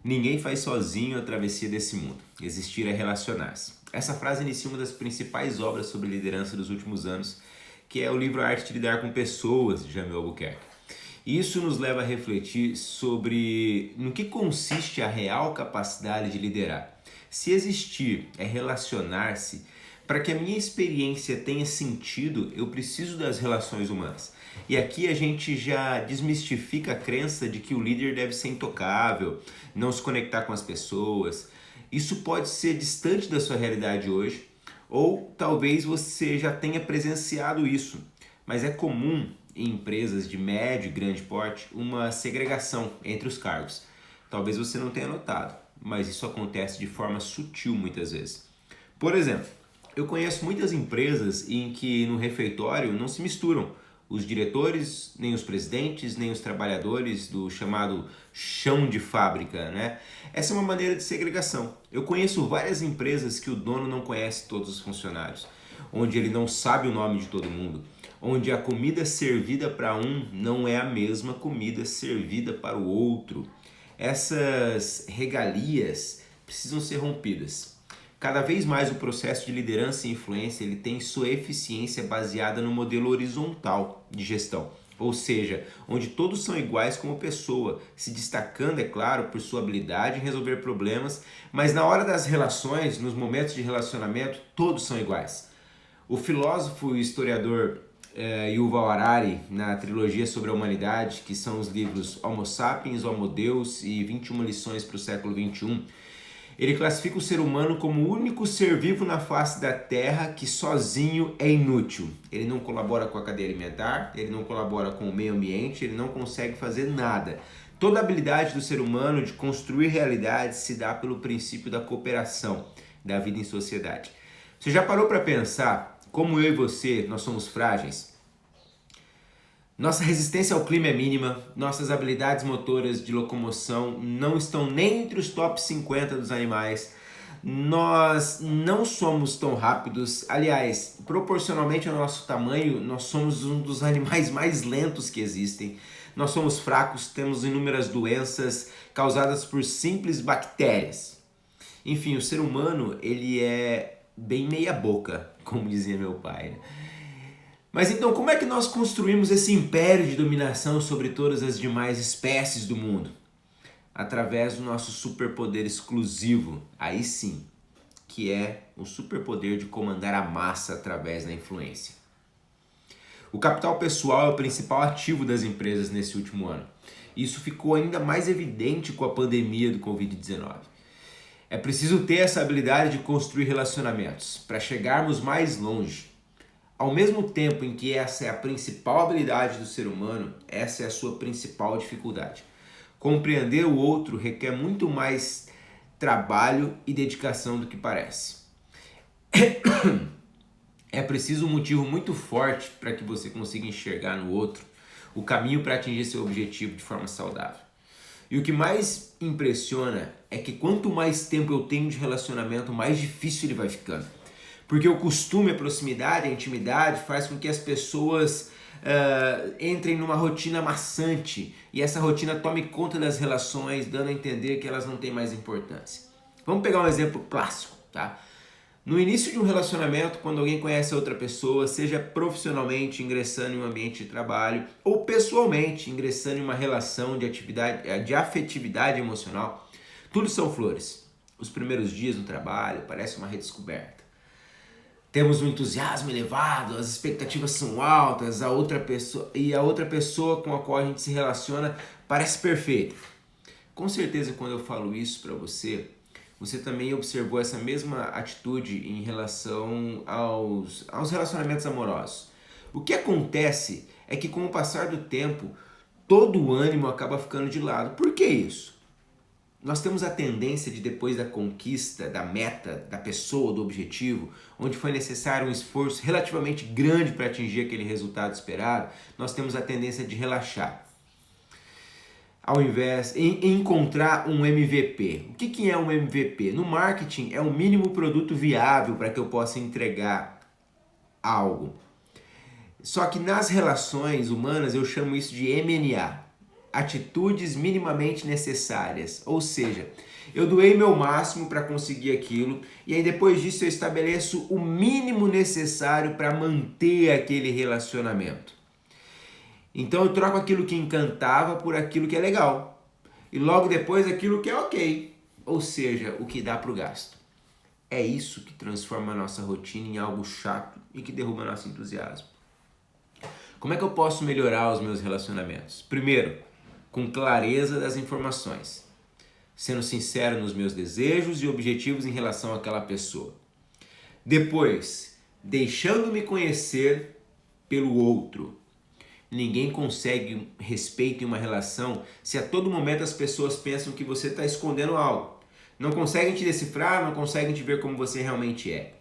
Ninguém faz sozinho a travessia desse mundo. Existir é relacionar-se. Essa frase inicia uma das principais obras sobre liderança dos últimos anos, que é o livro A Arte de Lidar com Pessoas, de Jamil Albuquerque. Isso nos leva a refletir sobre no que consiste a real capacidade de liderar. Se existir é relacionar-se, para que a minha experiência tenha sentido, eu preciso das relações humanas. E aqui a gente já desmistifica a crença de que o líder deve ser intocável, não se conectar com as pessoas. Isso pode ser distante da sua realidade hoje, ou talvez você já tenha presenciado isso, mas é comum em empresas de médio e grande porte uma segregação entre os cargos. Talvez você não tenha notado, mas isso acontece de forma sutil muitas vezes. Por exemplo, eu conheço muitas empresas em que no refeitório não se misturam os diretores, nem os presidentes, nem os trabalhadores do chamado chão de fábrica, né? Essa é uma maneira de segregação. Eu conheço várias empresas que o dono não conhece todos os funcionários, onde ele não sabe o nome de todo mundo, onde a comida servida para um não é a mesma comida servida para o outro. Essas regalias precisam ser rompidas. Cada vez mais o processo de liderança e influência ele tem sua eficiência baseada no modelo horizontal de gestão, ou seja, onde todos são iguais como pessoa, se destacando, é claro, por sua habilidade em resolver problemas, mas na hora das relações, nos momentos de relacionamento, todos são iguais. O filósofo e historiador Yuval Harari, na trilogia sobre a humanidade, que são os livros Homo Sapiens, Homo Deus e 21 lições para o século XXI, ele classifica o ser humano como o único ser vivo na face da Terra que sozinho é inútil. Ele não colabora com a cadeia alimentar, ele não colabora com o meio ambiente, ele não consegue fazer nada. Toda a habilidade do ser humano de construir realidades se dá pelo princípio da cooperação, da vida em sociedade. Você já parou para pensar como eu e você, nós somos frágeis? Nossa resistência ao clima é mínima, nossas habilidades motoras de locomoção não estão nem entre os top 50 dos animais, nós não somos tão rápidos, aliás, proporcionalmente ao nosso tamanho, nós somos um dos animais mais lentos que existem, nós somos fracos, temos inúmeras doenças causadas por simples bactérias. Enfim, o ser humano, ele é bem meia boca, como dizia meu pai, né? Mas então, como é que nós construímos esse império de dominação sobre todas as demais espécies do mundo? Através do nosso superpoder exclusivo, aí sim, que é o superpoder de comandar a massa através da influência. O capital pessoal é o principal ativo das empresas nesse último ano. Isso ficou ainda mais evidente com a pandemia do Covid-19. É preciso ter essa habilidade de construir relacionamentos para chegarmos mais longe. Ao mesmo tempo em que essa é a principal habilidade do ser humano, essa é a sua principal dificuldade. Compreender o outro requer muito mais trabalho e dedicação do que parece. É preciso um motivo muito forte para que você consiga enxergar no outro o caminho para atingir seu objetivo de forma saudável. E o que mais impressiona é que quanto mais tempo eu tenho de relacionamento, mais difícil ele vai ficando. Porque o costume, a proximidade, a intimidade faz com que as pessoas entrem numa rotina maçante e essa rotina tome conta das relações, dando a entender que elas não têm mais importância. Vamos pegar um exemplo clássico, tá? No início de um relacionamento, quando alguém conhece outra pessoa, seja profissionalmente ingressando em um ambiente de trabalho ou pessoalmente ingressando em uma relação de afetividade emocional, tudo são flores. Os primeiros dias no trabalho parece uma redescoberta. Temos um entusiasmo elevado, as expectativas são altas, a outra pessoa com a qual a gente se relaciona parece perfeita. Com certeza, quando eu falo isso para você, você também observou essa mesma atitude em relação aos relacionamentos amorosos. O que acontece é que com o passar do tempo, todo o ânimo acaba ficando de lado. Por que isso? Nós temos a tendência de, depois da conquista, da meta, da pessoa, do objetivo, onde foi necessário um esforço relativamente grande para atingir aquele resultado esperado, nós temos a tendência de relaxar. Ao invés de encontrar um MVP. O que é um MVP? No marketing é o mínimo produto viável para que eu possa entregar algo. Só que nas relações humanas eu chamo isso de MNA. atitudes minimamente necessárias. Ou seja, eu doei meu máximo para conseguir aquilo e aí depois disso eu estabeleço o mínimo necessário para manter aquele relacionamento. Então eu troco aquilo que encantava por aquilo que é legal. E logo depois aquilo que é ok. Ou seja, o que dá para o gasto. É isso que transforma a nossa rotina em algo chato e que derruba nosso entusiasmo. Como é que eu posso melhorar os meus relacionamentos? Primeiro, com clareza das informações. Sendo sincero nos meus desejos e objetivos em relação àquela pessoa. Depois, deixando-me conhecer pelo outro. Ninguém consegue respeito em uma relação se a todo momento as pessoas pensam que você está escondendo algo. Não conseguem te decifrar, não conseguem te ver como você realmente é.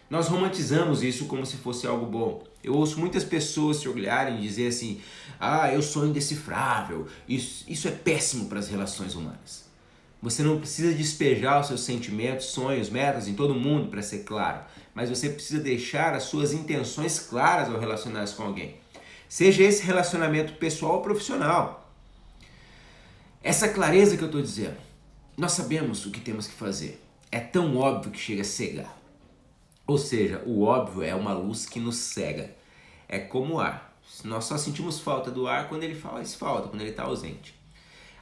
Nós romantizamos isso como se fosse algo bom. Eu ouço muitas pessoas se orgulharem e dizer assim: eu sou indecifrável, isso é péssimo para as relações humanas. Você não precisa despejar os seus sentimentos, sonhos, metas em todo mundo para ser claro, mas você precisa deixar as suas intenções claras ao relacionar-se com alguém. Seja esse relacionamento pessoal ou profissional. Essa clareza que eu estou dizendo, nós sabemos o que temos que fazer. É tão óbvio que chega a cegar. Ou seja, o óbvio é uma luz que nos cega. É como o ar. Nós só sentimos falta do ar quando ele faz falta, quando ele está ausente.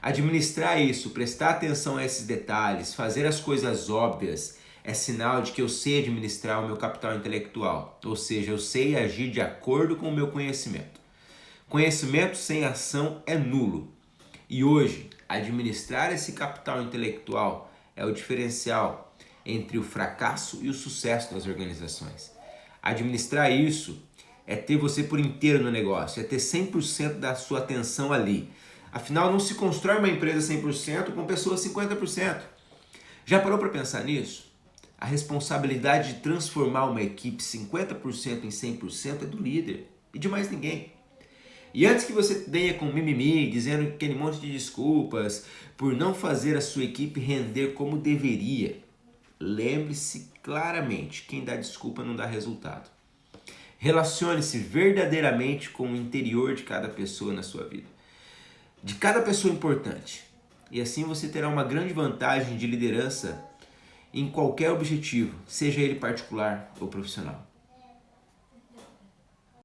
Administrar isso, prestar atenção a esses detalhes, fazer as coisas óbvias, é sinal de que eu sei administrar o meu capital intelectual. Ou seja, eu sei agir de acordo com o meu conhecimento. Conhecimento sem ação é nulo. E hoje, administrar esse capital intelectual é o diferencial entre o fracasso e o sucesso das organizações. Administrar isso é ter você por inteiro no negócio, é ter 100% da sua atenção ali. Afinal, não se constrói uma empresa 100% com pessoas 50%. Já parou para pensar nisso? A responsabilidade de transformar uma equipe 50% em 100% é do líder e de mais ninguém. E antes que você venha com mimimi, dizendo aquele monte de desculpas por não fazer a sua equipe render como deveria, lembre-se claramente, quem dá desculpa não dá resultado. Relacione-se verdadeiramente com o interior de cada pessoa na sua vida, de cada pessoa importante. E assim você terá uma grande vantagem de liderança em qualquer objetivo, seja ele particular ou profissional.